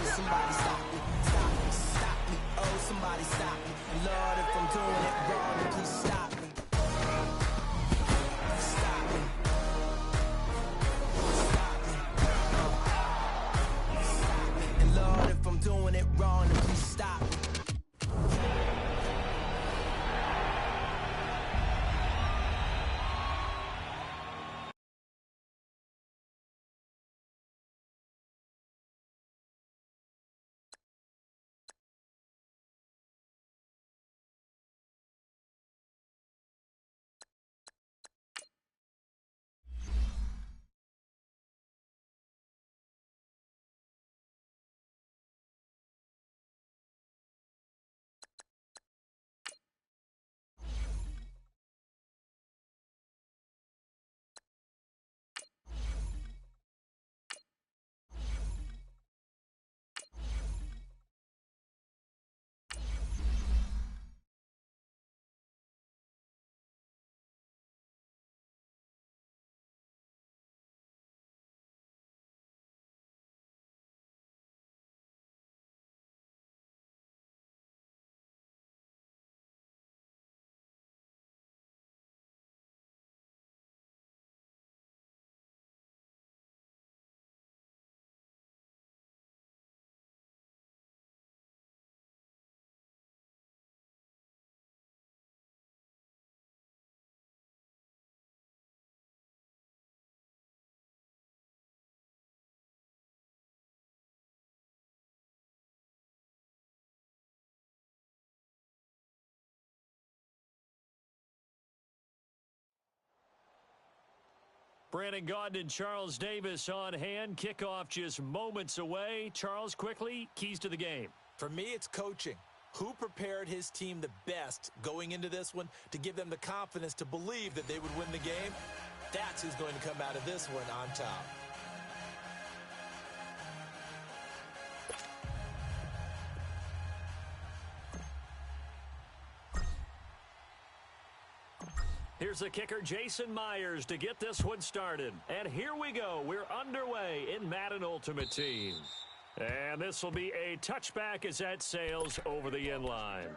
somebody stop me, stop me, stop me, oh, somebody stop me. Lord, if I'm doing it wrong, then please stop me. Stop me. Stop me. Stop me. And Lord, if I'm doing it wrong, then please stop me. Brandon Gaudin and Charles Davis on hand. Kickoff just moments away. Charles, quickly, keys to the game. For me, it's coaching. Who prepared his team the best going into this one to give them the confidence to believe that they would win the game? That's who's going to come out of this one on top. Here's the kicker, Jason Myers, to get this one started. And here we go. We're underway in Madden Ultimate Team. And this will be a touchback as that sails over the end line.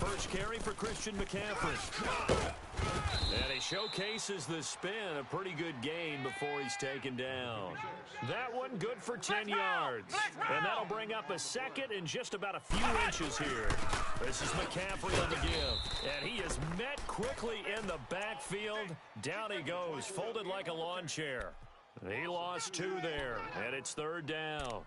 First carry for Christian McCaffrey. And he showcases the spin. A pretty good gain before he's taken down. That one good for 10 yards. And that'll bring up a second and just about a few inches here. This is McCaffrey on the give. And he is met quickly in the backfield. Down he goes, folded like a lawn chair. He lost 2 there, and it's third down.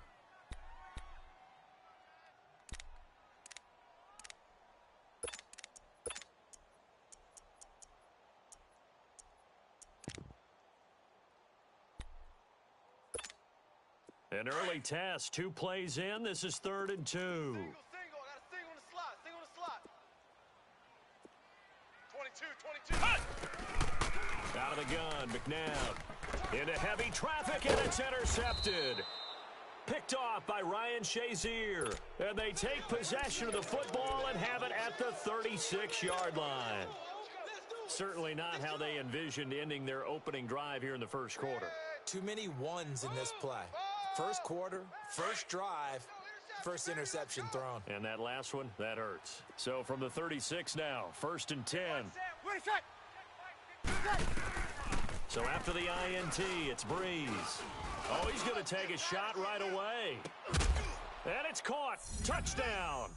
An early test, 2 plays in. This is 3rd and 2. Single. Got a single in the slot. Single in the slot. 22. Out of the gun, McNabb. Into heavy traffic, and it's intercepted. Picked off by Ryan Shazier. And they take possession of the football and have it at the 36-yard line. Certainly not how they envisioned ending their opening drive here in the first quarter. Too many ones in this play. First quarter, first drive, first interception thrown. And that last one, that hurts. So from the 36 now, 1st and 10. So after the INT, it's Breeze. Oh, he's going to take a shot right away. And it's caught. Touchdown.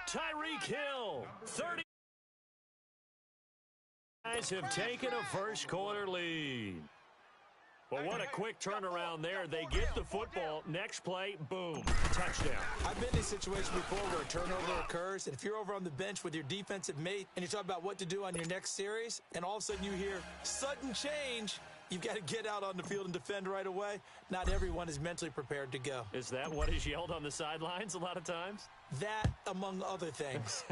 Tyreek Hill. 30 guys have taken a first quarter lead. Well, what a quick turnaround there. They get the football. Next play, boom, touchdown. I've been in a situation before where a turnover occurs, and if you're over on the bench with your defensive mate and you talk about what to do on your next series, and all of a sudden you hear sudden change, you've got to get out on the field and defend right away. Not everyone is mentally prepared to go. Is that what is yelled on the sidelines a lot of times? That, among other things.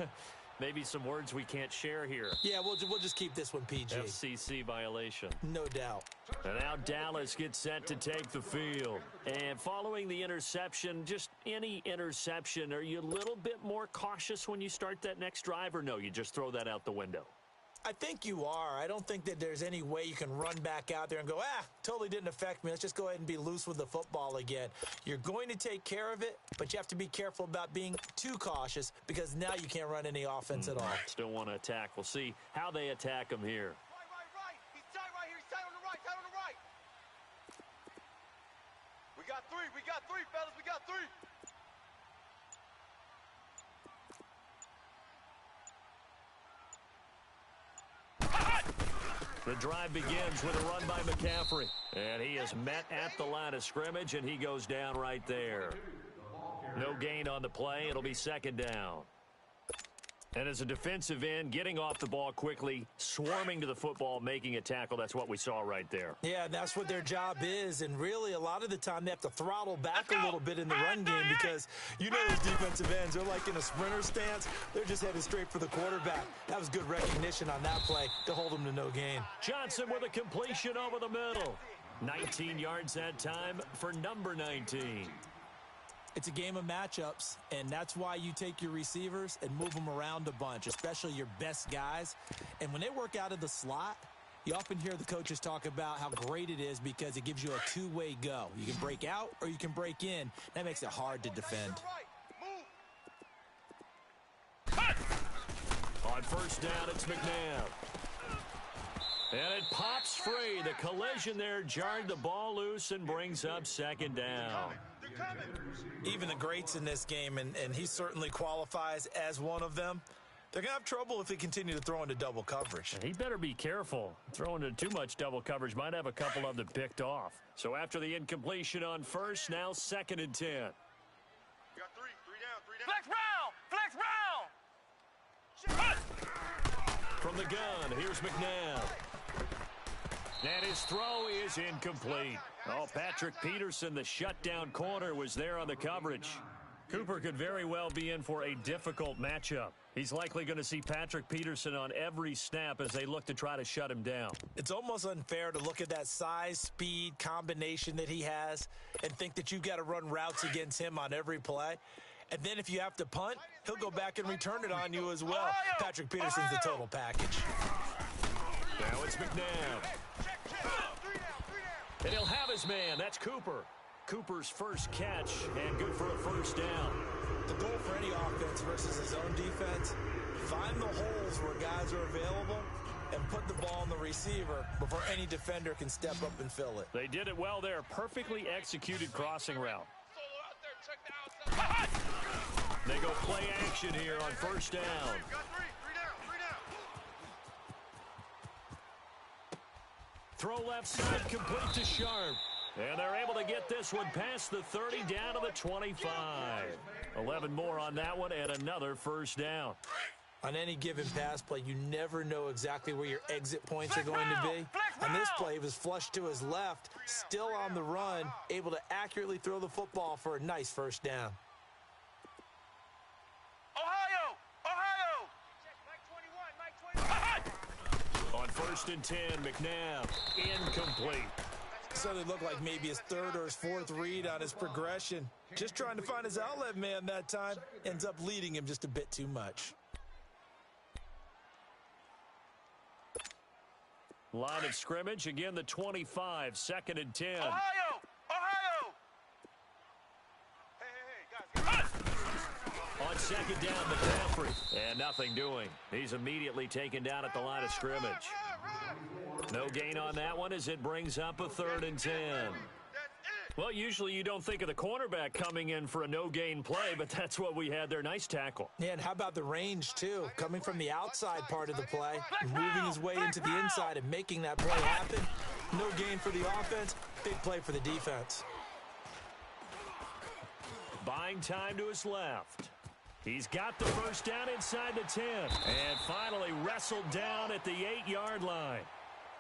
Maybe some words we can't share here. Yeah, we'll just keep this one PG. FCC violation. No doubt. And now Dallas gets set to take the field. And following the interception, just any interception, are you a little bit more cautious when you start that next drive, or no, you just throw that out the window? I think you are. I don't think that there's any way you can run back out there and go, totally didn't affect me. Let's just go ahead and be loose with the football again. You're going to take care of it, but you have to be careful about being too cautious because now you can't run any offense at all. Still want to attack. We'll see how they attack him here. Right. He's tight right here. He's tight on the right. Tight on the right. We got three, fellas. We got three. The drive begins with a run by McCaffrey. And he is met at the line of scrimmage, and he goes down right there. No gain on the play. It'll be second down. And as a defensive end, getting off the ball quickly, swarming to the football, making a tackle, that's what we saw right there. Yeah, that's what their job is, and really a lot of the time they have to throttle back a little bit in the run game because you know those defensive ends, they're like in a sprinter stance. They're just headed straight for the quarterback. That was good recognition on that play to hold them to no gain. Johnson with a completion over the middle. 19 yards that time for number 19. It's a game of matchups, and that's why you take your receivers and move them around a bunch, especially your best guys. And when they work out of the slot, you often hear the coaches talk about how great it is because it gives you a two-way go. You can break out or you can break in. That makes it hard to defend. On first down, it's McNabb. And it pops free. The collision there jarred the ball loose and brings up second down. Even the greats in this game, and he certainly qualifies as one of them, they're going to have trouble if they continue to throw into double coverage. He better be careful. Throwing into too much double coverage might have a couple of them picked off. So after the incompletion on first, now second and 10. We got three down. Flex round. From the gun, here's McNabb. And his throw is incomplete. Oh, Patrick Peterson, the shutdown corner, was there on the coverage. Cooper could very well be in for a difficult matchup. He's likely going to see Patrick Peterson on every snap as they look to try to shut him down. It's almost unfair to look at that size, speed combination that he has and think that you've got to run routes against him on every play. And then if you have to punt, he'll go back and return it on you as well. Patrick Peterson's the total package. Now it's McNabb. And he'll have his man. That's Cooper. Cooper's first catch, and good for a first down. The goal for any offense versus his own defense, find the holes where guys are available and put the ball on the receiver before any defender can step up and fill it. They did it well there. Perfectly executed crossing route. They go play action here on first down. Throw left side complete to Sharp. And they're able to get this one past the 30 down to the 25. 11 more on that one and another first down. On any given pass play, you never know exactly where your exit points are going to be. On this play, he was flushed to his left, still on the run, able to accurately throw the football for a nice first down. On first and 10, McNabb, incomplete. So they look like maybe his third or his fourth read on his progression. Just trying to find his outlet man that time. Ends up leading him just a bit too much. Line of scrimmage, again the 25, second and 10. Ohio! Hey, guys. On second down, McCaffrey. And nothing doing. He's immediately taken down at the line of scrimmage. No gain on that one as it brings up a third and 10. Well, usually you don't think of the cornerback coming in for a no-gain play, but that's what we had there. Nice tackle. Yeah, and how about the range, too? Coming from the outside part of the play, moving his way into the inside and making that play happen. No gain for the offense, big play for the defense. Buying time to his left. He's got the first down inside the 10. And finally wrestled down at the 8-yard line.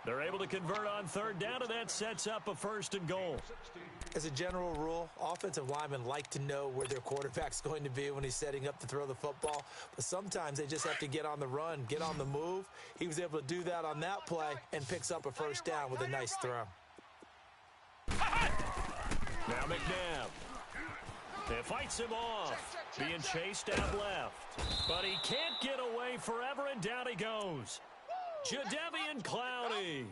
They're able to convert on third down, and that sets up a 1st and goal. As a general rule, offensive linemen like to know where their quarterback's going to be when he's setting up to throw the football. But sometimes they just have to get on the run, get on the move. He was able to do that on that play and picks up a first down with a nice throw. Now McNabb. It fights him off, being chased out left. But he can't get away forever, and down he goes. Jadeveon Clowney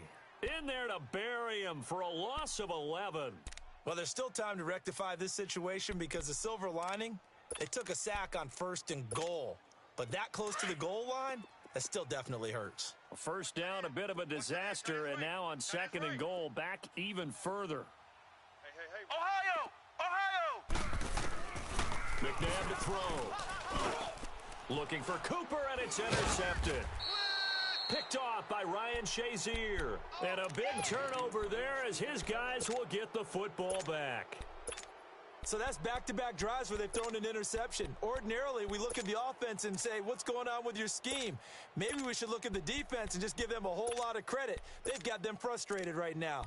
in there to bury him for a loss of 11. Well, there's still time to rectify this situation because the silver lining, they took a sack on 1st and goal. But that close to the goal line, that still definitely hurts. First down, a bit of a disaster, and now on 2nd and goal, back even further. Hey. Ohio! McNabb to throw. Looking for Cooper, and it's intercepted. Picked off by Ryan Shazier. And a big turnover there as his guys will get the football back. So that's back-to-back drives where they've thrown an interception. Ordinarily, we look at the offense and say, what's going on with your scheme? Maybe we should look at the defense and just give them a whole lot of credit. They've got them frustrated right now.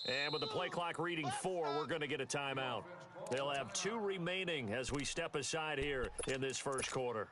And with the play clock reading 4, we're going to get a timeout. They'll have 2 remaining as we step aside here in this first quarter.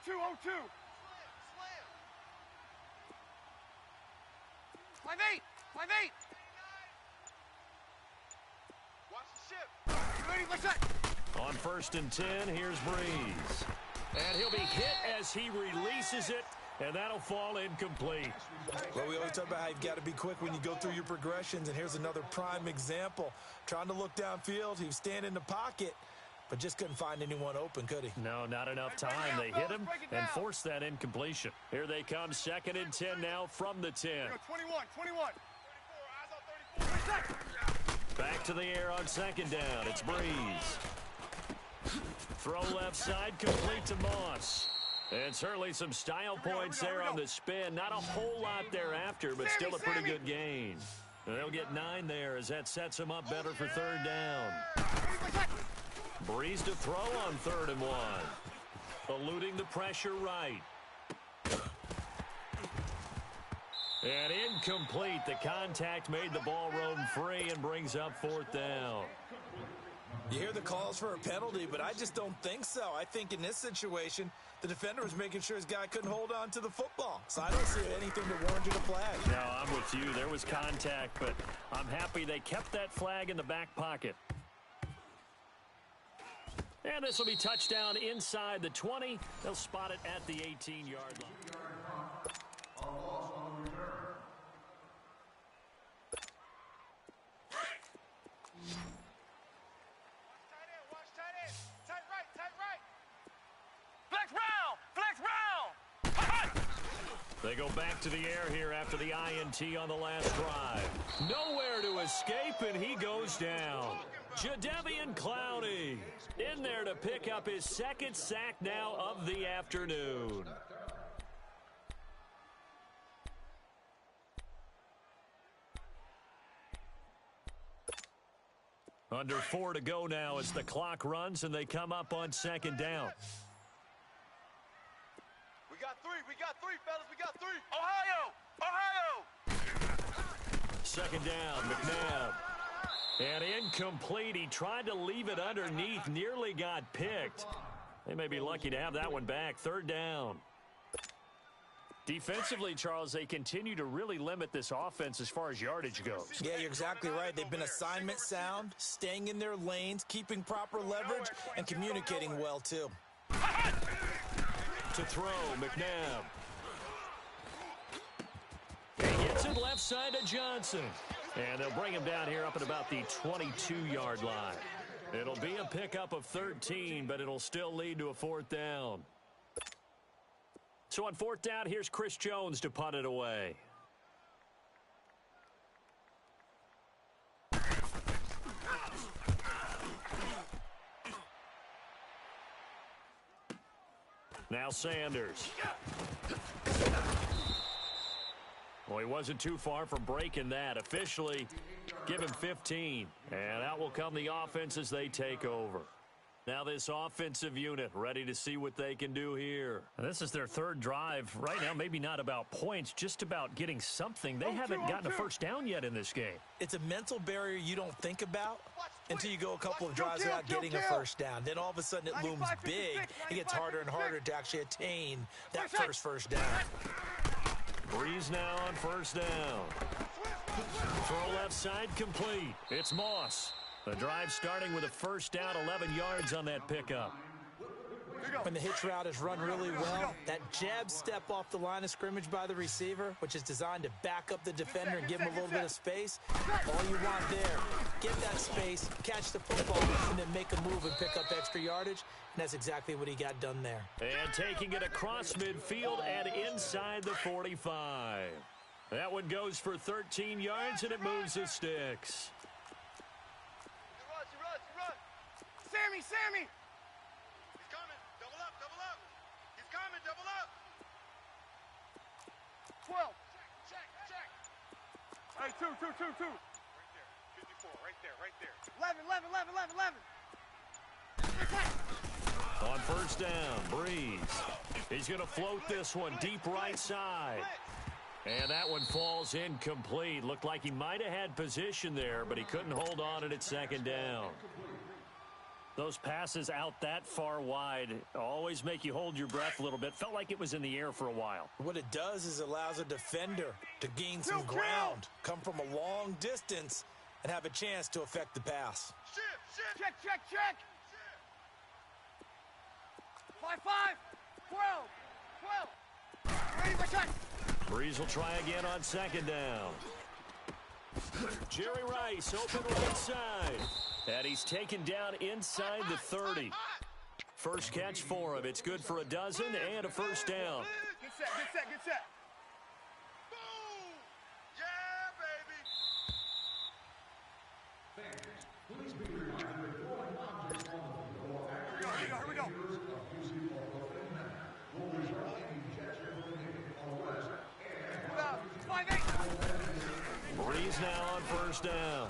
Oh, 2. My mate! Watch the ship. You ready? What's that? On 1st and 10, here's Breeze. And he'll be hit as he releases it, and that'll fall incomplete. Well, we always talk about how you've got to be quick when you go through your progressions, and here's another prime example. Trying to look downfield, he was standing in the pocket, but just couldn't find anyone open, could he? No, not enough time. They hit him and forced that incompletion. Here they come, 2nd and 10 now from the 10. 21. 34, eyes on 34. Back to the air on 2nd down. It's Breeze. Throw left side, complete to Moss. And certainly some style points there on the spin. Not a whole lot thereafter, but still a pretty good gain. And they'll get 9 there as that sets them up better for 3rd down. Breeze to throw on 3rd and 1. Eluding the pressure right. And incomplete. The contact made the ball roam free and brings up 4th down. You hear the calls for a penalty, but I just don't think so. I think in this situation, the defender was making sure his guy couldn't hold on to the football. So I don't see anything that warranted a flag. No, I'm with you. There was contact, but I'm happy they kept that flag in the back pocket. And this will be touchdown inside the 20. They'll spot it at the 18-yard line. They go back to the air here after the INT on the last drive. Nowhere to escape, and he goes down. Jadeveon Clowney in there to pick up his 2nd sack now of the afternoon. Under 4 to go now as the clock runs and they come up on 2nd down. We got We got three, fellas. We got three. Ohio! Second down, McNabb. And incomplete. He tried to leave it underneath, nearly got picked. They may be lucky to have that one back. Third down. Defensively, Charles, they continue to really limit this offense as far as yardage goes. Yeah, you're exactly right. They've been assignment sound, staying in their lanes, keeping proper leverage, and communicating well, too. To throw, McNabb. He gets it left side to Johnson. And they'll bring him down here up at about the 22-yard line. It'll be a pickup of 13, but it'll still lead to a fourth down. So on fourth down, here's Chris Jones to punt it away. Now Sanders. Well, he wasn't too far from breaking that. Officially, give him 15. And out will come the offense as they take over. Now this offensive unit ready to see what they can do here. And this is their third drive. Right now, maybe not about points, just about getting something. They haven't gotten a first down yet in this game. It's a mental barrier you don't think about until you go a couple of drives without getting a first down. Then all of a sudden it looms big. It gets harder and harder to actually attain that first down. Breeze now on first down. Throw left side complete. It's Moss. The drive starting with a first down, 11 yards on that pickup. When the hitch route is run really well, that jab step off the line of scrimmage by the receiver, which is designed to back up the defender and give him a little bit of space, all you want there, get that space, catch the football, and then make a move and pick up extra yardage, and that's exactly what he got done there. And taking it across midfield and inside the 45. That one goes for 13 yards, and it moves the sticks. Sammy! He's coming. Double up. He's coming. Double up. 12. Check. Hey, two. Right there. 11. On first down, Breeze. He's going to float this one deep right side. And that one falls incomplete. Looked like he might have had position there, but he couldn't hold on at second down. Those passes out that far wide always make you hold your breath a little bit. Felt like it was in the air for a while. What it does is allows a defender to gain some ground, come from a long distance, and have a chance to affect the pass. Check. 5. 12. Ready for check. Breeze will try again on second down. Jerry Rice open right side. And he's taken down inside the 30. First catch for him. It's good for a dozen and a first down. Get set. Boom! Yeah, baby! Here we go. Breeze now on first down.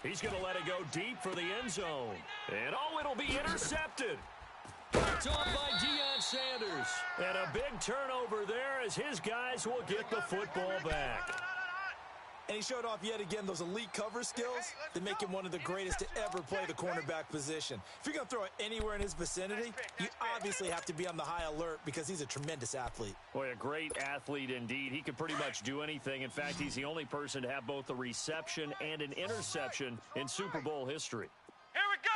He's going to let it go deep for the end zone. And it'll be intercepted. It's on by Deion Sanders. And a big turnover there as his guys will get the football back. And he showed off yet again those elite cover skills that make him one of the greatest to ever play the cornerback position. If you're going to throw it anywhere in his vicinity, you obviously have to be on the high alert because he's a tremendous athlete. Boy, a great athlete indeed. He can pretty much do anything. In fact, he's the only person to have both a reception and an interception in Super Bowl history. Here we go!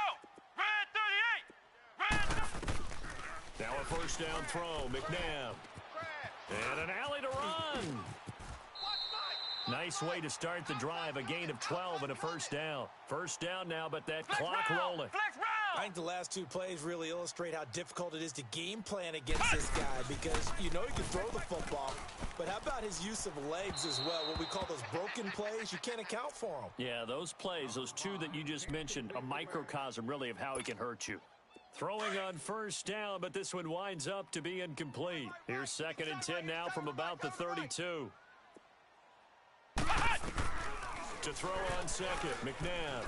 Red 38! Now a first down throw, McNabb. And an alley to run. Nice way to start the drive. A gain of 12 and a first down. First down now, but that clock rolling. I think the last two plays really illustrate how difficult it is to game plan against this guy because you know he can throw the football, but how about his use of legs as well? What we call those broken plays, you can't account for them. Yeah, those plays, those two that you just mentioned, a microcosm really of how he can hurt you. Throwing on first down, but this one winds up to be incomplete. Here's 2nd and 10 now from about the 32. To throw on second, McNabb.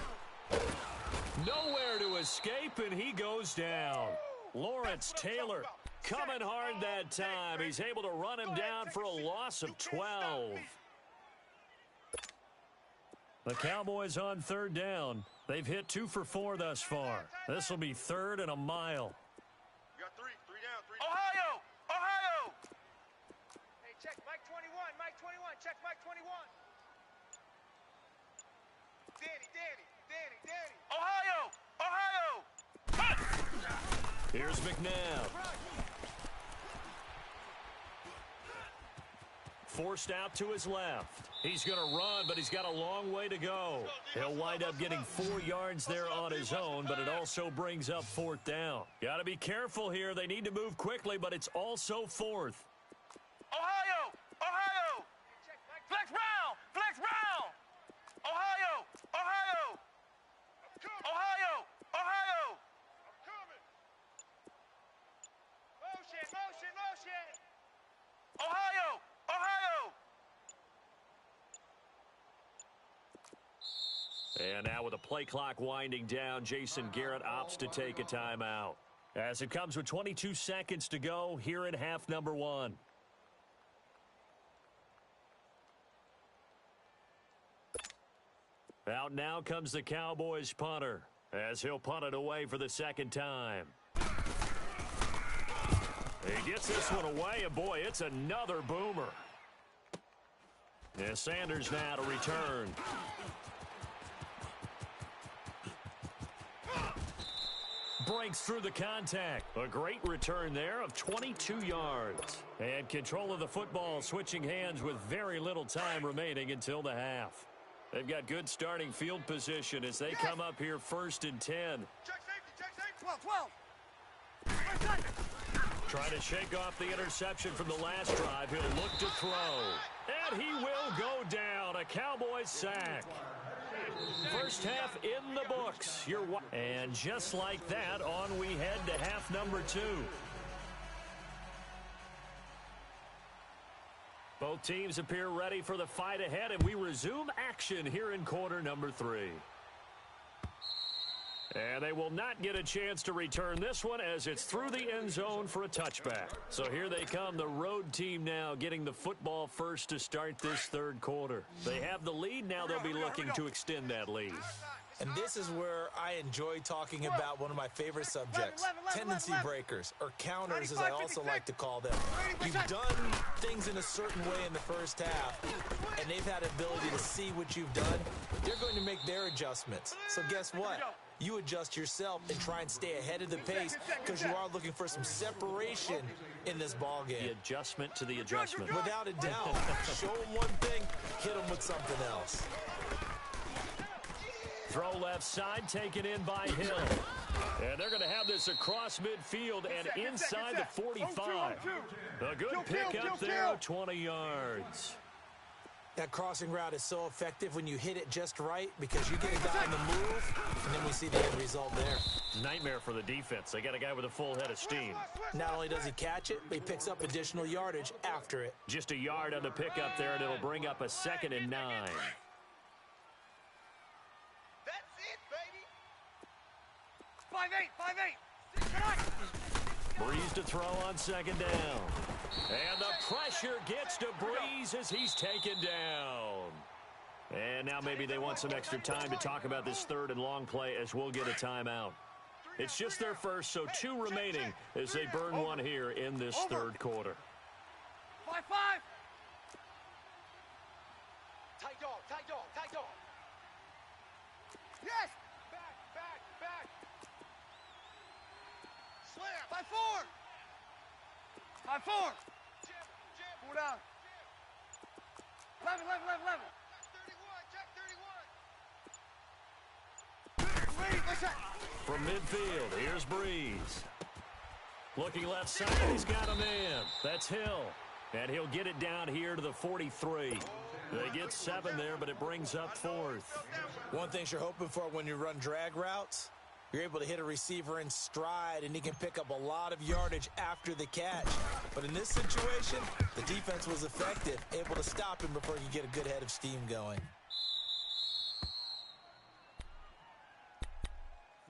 Nowhere to escape, and he goes down. Lawrence Taylor Coming hard that time. He's able to run him down for a loss of 12. The Cowboys on third down. They've hit 2 for 4 thus far. This will be third and a mile. You got three down, three. Ohio! Ohio! Hey, check Mike 21, Mike 21, check Mike 21. Danny. Ohio! Ohio! Here's McNabb. Forced out to his left. He's going to run, but he's got a long way to go. He'll wind up getting 4 yards there on his own, but it also brings up fourth down. Got to be careful here. They need to move quickly, but it's also fourth. Ohio! Ohio! Flex Brown! Flex Brown! Ohio! Ohio! Ohio! Ohio! I'm coming. Motion! Ohio! Ohio! And now with the play clock winding down, Jason Garrett opts to take a timeout. As it comes with 22 seconds to go here in half number 1. Out now comes the Cowboys punter as he'll punt it away for the second time. He gets this one away, and boy, it's another boomer. And Sanders now to return. Breaks through the contact. A great return there of 22 yards. And control of the football switching hands with very little time remaining until the half. They've got good starting field position as they come up here first and 10. Check safety. 12. Trying to shake off the interception from the last drive. He'll look to throw. And he will go down. A Cowboys sack. First half in the books. And just like that, on we head to half number 2. Both teams appear ready for the fight ahead, and we resume action here in quarter number 3. And they will not get a chance to return this one as it's through the end zone for a touchback. So here they come, the road team now getting the football first to start this third quarter. They have the lead. Now they'll be looking to extend that lead. And this is where I enjoy talking about one of my favorite subjects, tendency breakers, or counters as I also like to call them. You've done things in a certain way in the first half, and they've had the ability to see what you've done. They're going to make their adjustments. So guess what? You adjust yourself and try and stay ahead of the pace because you are looking for some separation in this ball game. The adjustment to the adjustment. Without a doubt. Show them one thing, hit them with something else. Throw left side, taken in by Hill. And they're going to have this across midfield and inside the 45. A good pick up there, 20 yards. That crossing route is so effective when you hit it just right because you get a guy on the move, and then we see the end result there. Nightmare for the defense. They got a guy with a full head of steam. Not only does he catch it, but he picks up additional yardage after it. Just a yard on the pickup there, and it'll bring up a 2nd and 9. That's it, baby. 5-8. Breeze to throw on 2nd down. And the pressure gets to Breeze as he's taken down. And now maybe they want some extra time to talk about this 3rd and long play as we'll get a timeout. It's just their first, so 2 remaining as they burn one here in this 3rd quarter. 5-5. Tight dog. Yes. Back. Slam. 5-4. 5-4. Jim. 4 down. 11. Check 31. From midfield, here's Breeze. Looking left side, he's got a man. That's Hill. And he'll get it down here to the 43. They get 7 there, but it brings up 4th. One thing you're hoping for when you run drag routes, you're able to hit a receiver in stride, and he can pick up a lot of yardage after the catch. But in this situation, the defense was effective, able to stop him before you get a good head of steam going.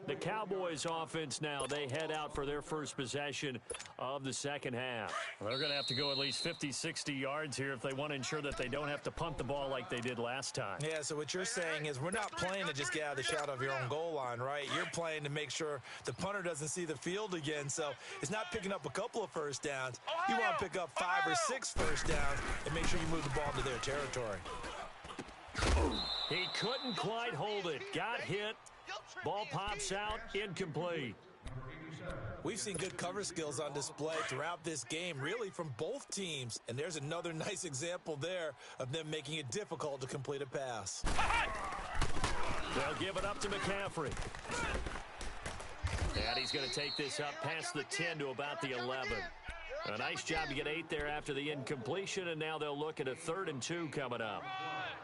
The Cowboys offense now, they head out for their first possession of the second half. They're going to have to go at least 50, 60 yards here if they want to ensure that they don't have to punt the ball like they did last time. Yeah, so what you're saying is we're not playing to just get out of the shadow of your own goal line, right? You're playing to make sure the punter doesn't see the field again. So it's not picking up a couple of first downs. You want to pick up 5 or 6 first downs and make sure you move the ball into their territory. He couldn't quite hold it. Got hit. Ball pops out, incomplete. We've seen good cover skills on display throughout this game, really from both teams. And there's another nice example there of them making it difficult to complete a pass. They'll give it up to McCaffrey. And he's going to take this up past the 10 to about the 11. A nice job to get 8 there after the incompletion, and now they'll look at a 3rd and 2 coming up.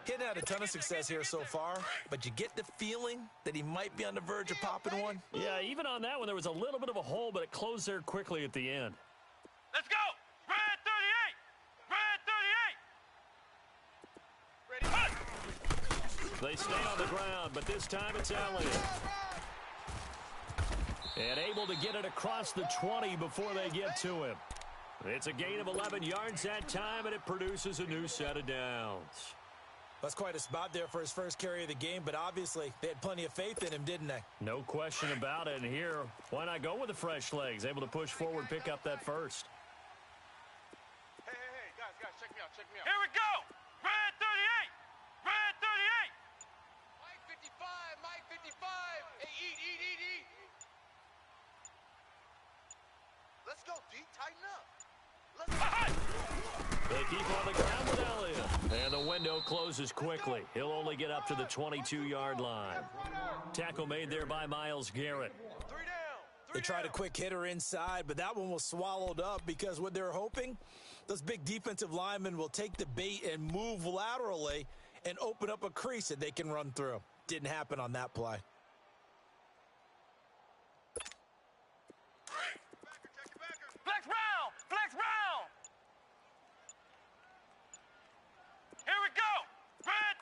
He hadn't had a ton of success here so far, but you get the feeling that he might be on the verge of popping one. Yeah, even on that one, there was a little bit of a hole, but it closed there quickly at the end. Let's go! Red 38! Red 38! Ready? They stay on the ground, but this time it's Elliott. And able to get it across the 20 before they get to him. It's a gain of 11 yards that time, and it produces a new set of downs. That's quite a spot there for his first carry of the game, but obviously they had plenty of faith in him, didn't they? No question about it. And here, why not go with the fresh legs? Able to push forward, pick up that first. Hey, guys, check me out. Here we go! Red 38! Red 38! Mike 55! Hey, eat! Let's go, D. Tighten up. They keep on the ground with Elliott. And the window closes quickly. He'll only get up to the 22-yard line. Tackle made there by Myles Garrett. 3 down. They tried a quick hitter inside, but that one was swallowed up because what they're hoping, those big defensive linemen will take the bait and move laterally and open up a crease that they can run through. Didn't happen on that play. Flex round! Here we go! Red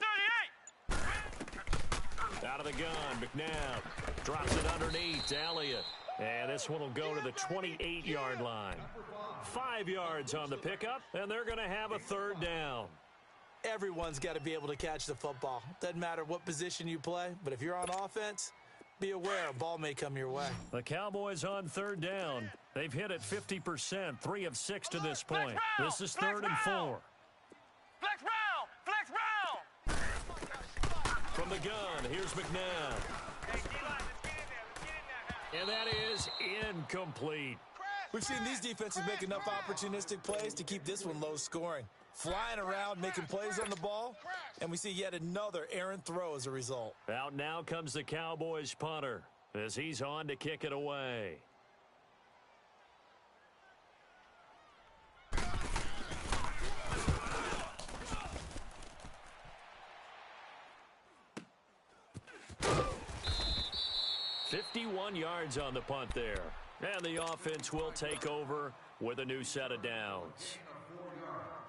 38! Out of the gun, McNabb drops it underneath to Elliott. And this one will go to the 28-yard line. 5 yards on the pickup, and they're going to have a 3rd down. Everyone's got to be able to catch the football. Doesn't matter what position you play, but if you're on offense, be aware a ball may come your way. The Cowboys on 3rd down. They've hit it 50%, 3 of 6 to this point. This is 3rd and 4. Flex round! From the gun, here's McNabb. Hey, D-line, let's get in there. And that is incomplete. We've seen these defenses make enough opportunistic plays to keep this one low scoring. Flying around, making plays on the ball, and we see yet another errant throw as a result. Out now comes the Cowboys punter as he's on to kick it away. $51 yards on the punt there. And the offense will take over with a new set of downs.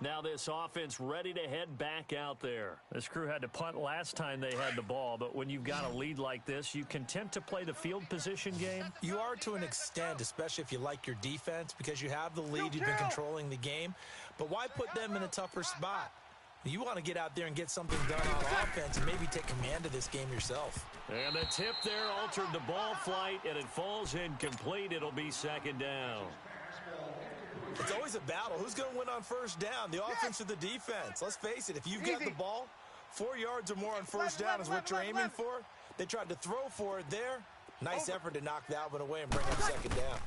Now this offense ready to head back out there. This crew had to punt last time they had the ball, but when you've got a lead like this, you can tend to play the field position game. You are to an extent, especially if you like your defense, because you have the lead, you've been controlling the game. But why put them in a tougher spot? You want to get out there and get something done on offense and maybe take command of this game yourself. And the tip there altered the ball flight, and it falls incomplete. It'll be 2nd down. It's always a battle. Who's going to win on 1st down, the offense or the defense? Let's face it, if you've got the ball, 4 yards or more on 1st down is what you're aiming for. They tried to throw for it there. Nice effort to knock that one away and bring up 2nd down.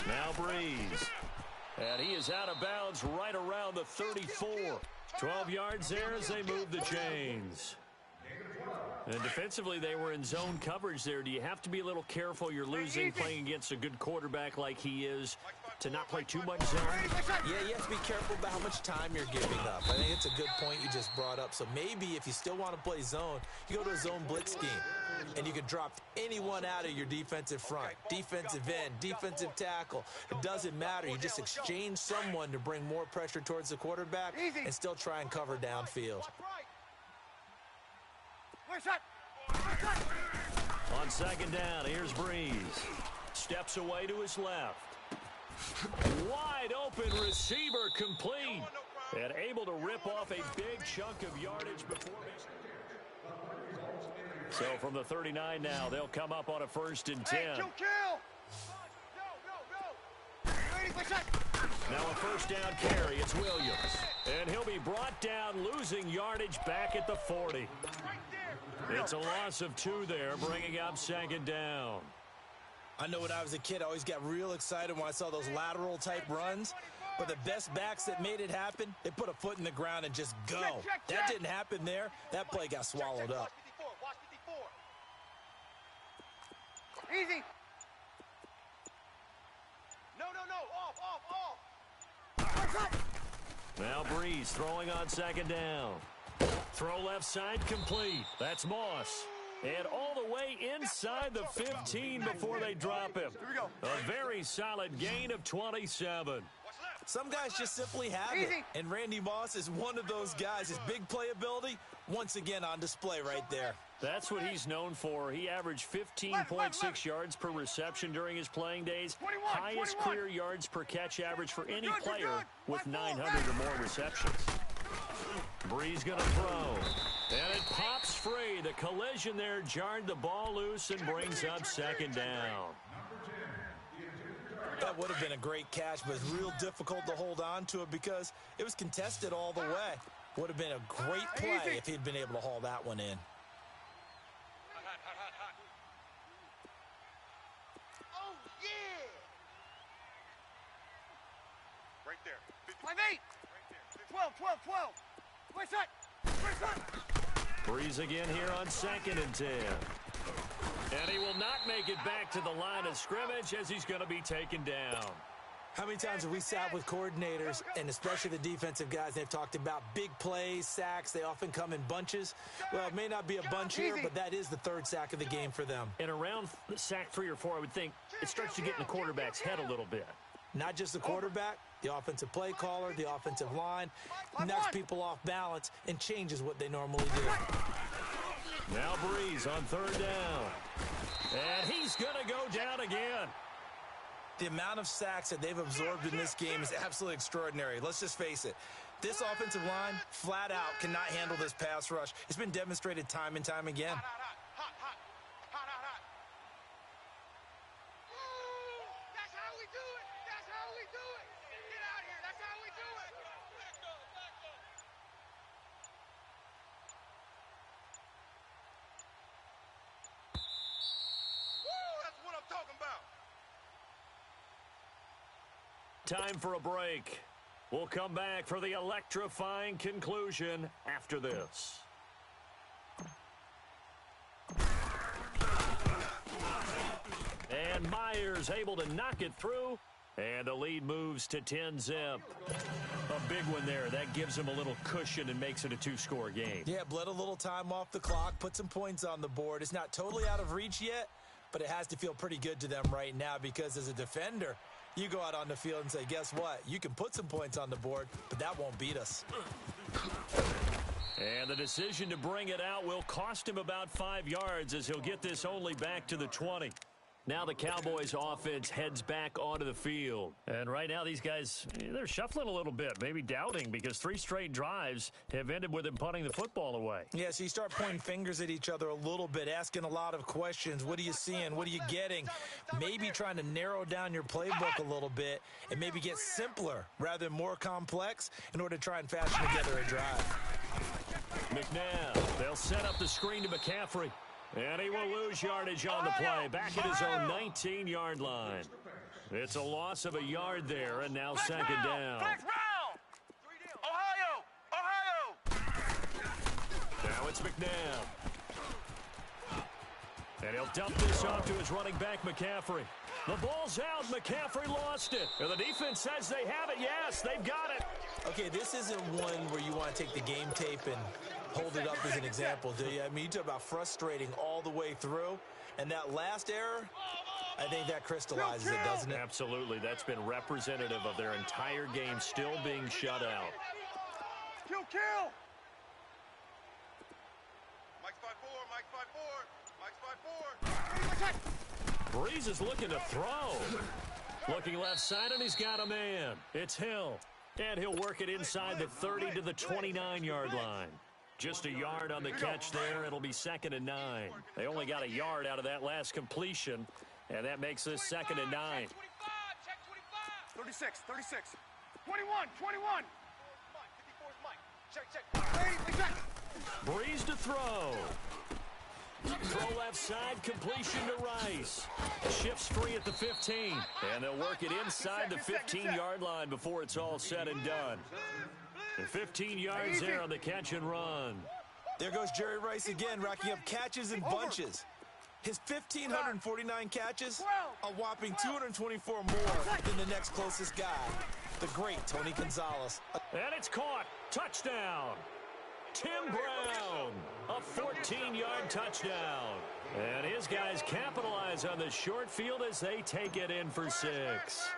Now Breeze. And he is out of bounds right around the 34. 12 yards there as they move the chains. And defensively, they were in zone coverage there. Do you have to be a little careful? You're losing playing against a good quarterback like he is to not play too much zone? Yeah, you have to be careful about how much time you're giving up. I think it's a good point you just brought up. So maybe if you still want to play zone, you go to a zone blitz scheme. And you can drop anyone out of your defensive front. Defensive end, defensive tackle. It doesn't matter. You just exchange someone to bring more pressure towards the quarterback and still try and cover downfield. On second down, here's Breeze. Steps away to his left. Wide open receiver complete. And able to rip off a big chunk of yardage before. So from the 39 now, they'll come up on a 1st and 10. Hey, kill! Go! Ready for shot! Now a 1st down carry. It's Williams. And he'll be brought down, losing yardage back at the 40. Right there! It's a loss of 2 there, bringing up 2nd down. I know when I was a kid, I always got real excited when I saw those lateral-type runs. But the best backs that made it happen, they put a foot in the ground and just go. That didn't happen there. That play got swallowed up. Watch 54. Easy. No. Off. Now Breeze throwing on 2nd down. Throw left side complete. That's Moss. And all the way inside the 15 before they drop him. Here we go. A very solid gain of 27. Some guys just simply have it. And Randy Moss is one of those guys. His big playability, once again on display right there. That's what he's known for. He averaged 15.6 yards per reception during his playing days. Highest career yards per catch average for any player with 900 or more receptions. Breeze going to throw. And it pops free. The collision there jarred the ball loose and brings up 2nd down. That would have been a great catch, but it's real difficult to hold on to it because it was contested all the way. Would have been a great play if he'd been able to haul that one in. Hot. Oh, yeah! Right there. 5-8! Right there. 12. Where's that? Breeze again here on 2nd and 10. And he will not make it back to the line of scrimmage as he's going to be taken down. How many times have we sat with coordinators, and especially the defensive guys, they've talked about big plays, sacks. They often come in bunches. Well, it may not be a bunch here, but that is the 3rd sack of the game for them. And around sack 3 or 4, I would think it starts to get in the quarterback's head a little bit. Not just the quarterback, the offensive play caller, the offensive line, knocks people off balance and changes what they normally do. Now Breeze on 3rd down. And he's going to go down again. The amount of sacks that they've absorbed in this game is absolutely extraordinary. Let's just face it. This offensive line, flat out, cannot handle this pass rush. It's been demonstrated time and time again. Hot. That's how we do it. Get out here. That's how we do it. Woo, that's what I'm talking about. Time for a break. We'll come back for the electrifying conclusion after this. And Myers able to knock it through. And the lead moves to 10-zip. A big one there. That gives him a little cushion and makes it a 2-score game. Yeah, bled a little time off the clock, put some points on the board. It's not totally out of reach yet, but it has to feel pretty good to them right now because as a defender, you go out on the field and say, guess what? You can put some points on the board, but that won't beat us. And the decision to bring it out will cost him about 5 yards as he'll get this only back to the 20. Now the Cowboys offense heads back onto the field. And right now these guys, they're shuffling a little bit, maybe doubting because 3 straight drives have ended with them punting the football away. Yeah, so you start pointing fingers at each other a little bit, asking a lot of questions. What are you seeing? What are you getting? Maybe trying to narrow down your playbook a little bit and maybe get simpler rather than more complex in order to try and fashion together a drive. McNabb, they'll set up the screen to McCaffrey. And he will lose yardage on the play, back at his own 19-yard line. It's a loss of a yard there, and now 2nd down. Ohio! Now it's McNabb. And he'll dump this off to his running back, McCaffrey. The ball's out. McCaffrey lost it. And the defense says they have it. Yes, they've got it. Okay, this isn't one where you want to take the game tape and hold it up as an example, do you? I mean, you talk about frustrating all the way through. And that last error, I think that crystallizes it, doesn't it? Absolutely. That's been representative of their entire game still being shut out. Kill! Mike's 5-4. Mike's by 4. Breeze is looking to throw. Looking left side, and he's got a man. It's Hill. And he'll work it inside the 30 to the 29-yard line. Just a yard on the catch there. It'll be 2nd and 9. They only got a yard out of that last completion, and that makes this 2nd and 9. 36. 21. 54's Mike. Check. Breeze to throw. Throw left side, completion to Rice. Shifts free at the 15. And they'll work it inside the 15-yard line before it's all said and done. The 15 yards there on the catch and run. There goes Jerry Rice again, racking up catches in bunches. His 1,549 catches, a whopping 224 more than the next closest guy, the great Tony Gonzalez. And it's caught. Touchdown. Tim Brown, a 14-yard touchdown. And his guys capitalize on the short field as they take it in for 6.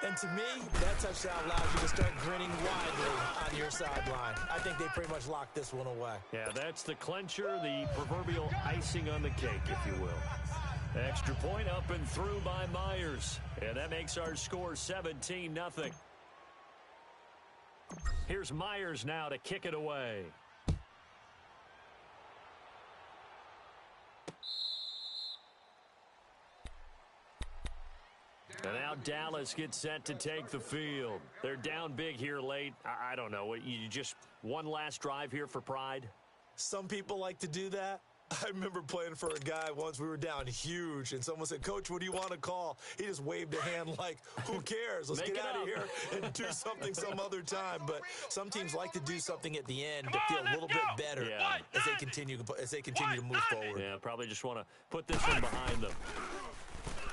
And to me, that touchdown allows you to start grinning widely on your sideline. I think they pretty much locked this one away. Yeah, that's the clincher, the proverbial icing on the cake, if you will. Extra point up and through by Myers. And that makes our score 17-0. Here's Myers now to kick it away. And now Dallas gets set to take the field. They're down big here late. I don't know. You just one last drive here for pride? Some people like to do that. I remember playing for a guy once. We were down huge, and someone said, "Coach, what do you want to call?" He just waved a hand like, who cares? Let's get out of here and do something some other time. But some teams like to do something at the end to feel a little bit better as they continue to move forward. Yeah, probably just want to put this one behind them.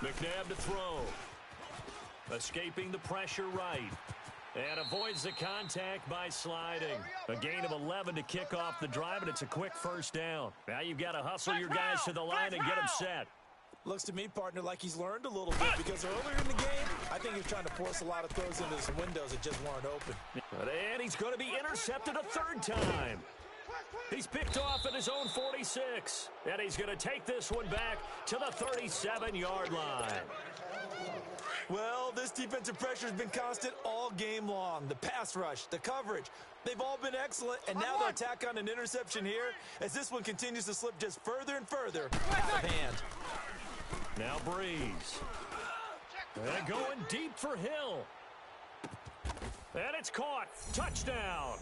McNabb to throw. Escaping the pressure right. And avoids the contact by sliding. A gain of 11 to kick off the drive, and it's a quick first down. Now you've got to hustle your guys to the line and get them set. Looks to me, partner, like he's learned a little bit because earlier in the game, I think he was trying to force a lot of throws into some windows that just weren't open. And he's going to be intercepted a 3rd time. He's picked off at his own 46. And he's going to take this one back to the 37-yard line. Well, this defensive pressure has been constant all game long. The pass rush, the coverage, they've all been excellent, and now they'll tack on an interception here as this one continues to slip just further and further out of hand. Now Breeze. And going deep for Hill. And it's caught. Touchdown.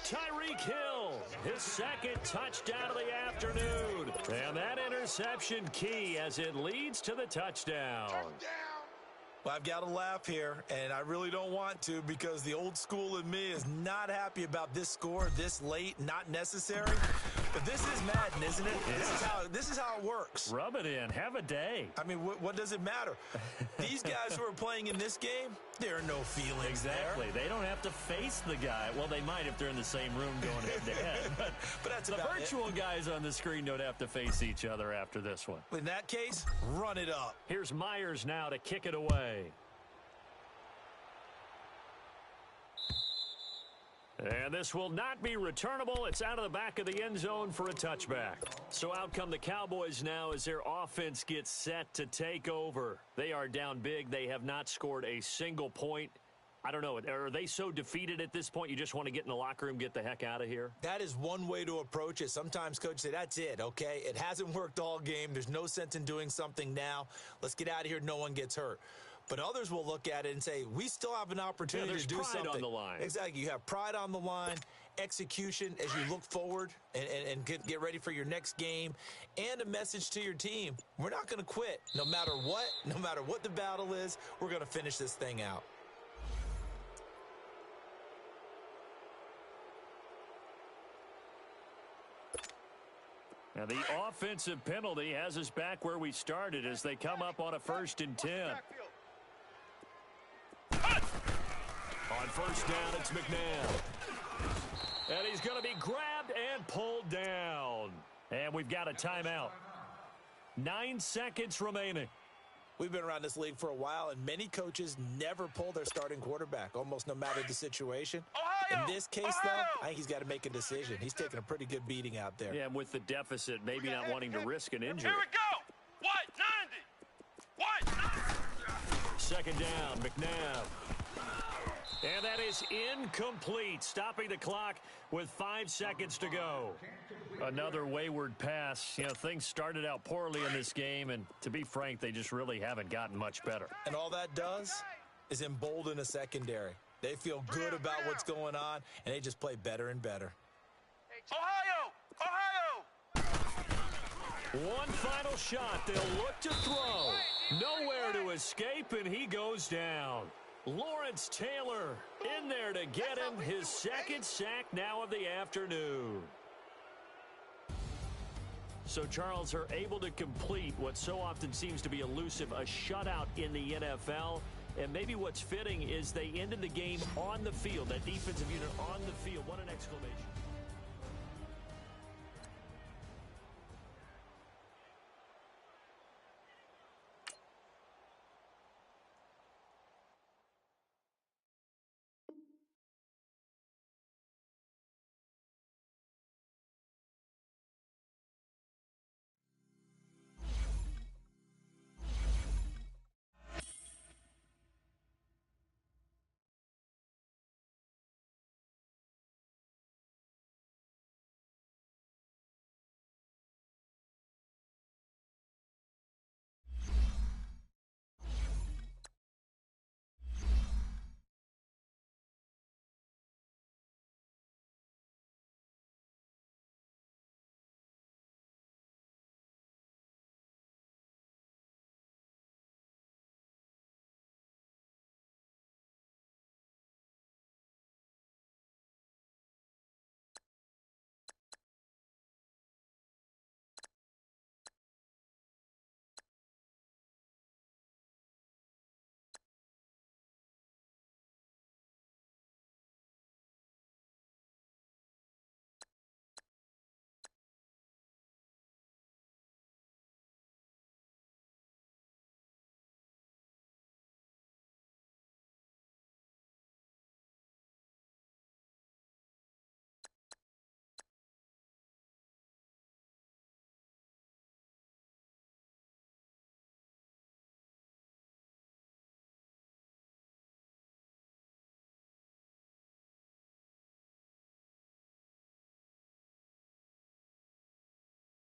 Tyreek Hill, his 2nd touchdown of the afternoon. And that interception key as it leads to the touchdown. Well, I've got to laugh here, and I really don't want to because the old school in me is not happy about this score this late, not necessary. But this is Madden, isn't it? Yeah. This is how it works. Rub it in. Have a day. I mean, what does it matter? These guys who are playing in this game, there are no feelings exactly. there. They don't have to face the guy. Well, they might if they're in the same room going head-to-head. But that's the virtual guys on the screen don't have to face each other after this one. In that case, run it up. Here's Myers now to kick it away. And this will not be returnable. It's out of the back of the end zone for a touchback. So out come the Cowboys now as their offense gets set to take over. They are down big. They have not scored a single point. I don't know. Are they so defeated at this point you just want to get in the locker room, get the heck out of here? That is one way to approach it. Sometimes coaches say, that's it, okay? It hasn't worked all game. There's no sense in doing something now. Let's get out of here. No one gets hurt. But others will look at it and say, we still have an opportunity to do something. There's pride on the line. Exactly. You have pride on the line, execution as you look forward and get ready for your next game, and a message to your team. We're not going to quit. No matter what the battle is, we're going to finish this thing out. Now the offensive penalty has us back where we started as they come up on a 1st and 10. On 1st down, it's McNabb. And he's going to be grabbed and pulled down. And we've got a timeout. 9 seconds remaining. We've been around this league for a while, and many coaches never pull their starting quarterback, almost no matter the situation. Ohio! In this case, though, I think he's got to make a decision. He's taking a pretty good beating out there. Yeah, and with the deficit, maybe not wanting to risk an injury. Here we go! What? 90! What? Second down, McNabb. And that is incomplete, stopping the clock with 5 seconds to go. Another wayward pass. You know, things started out poorly in this game, and to be frank, they just really haven't gotten much better. And all that does is embolden a secondary. They feel good about what's going on, and they just play better and better. Ohio! One final shot. They'll look to throw. Nowhere to escape, and he goes down. Lawrence Taylor in there to get him his second sack now of the afternoon. So Charles are able to complete what so often seems to be elusive, a shutout in the NFL. And maybe what's fitting is they ended the game on the field, that defensive unit on the field. What an exclamation.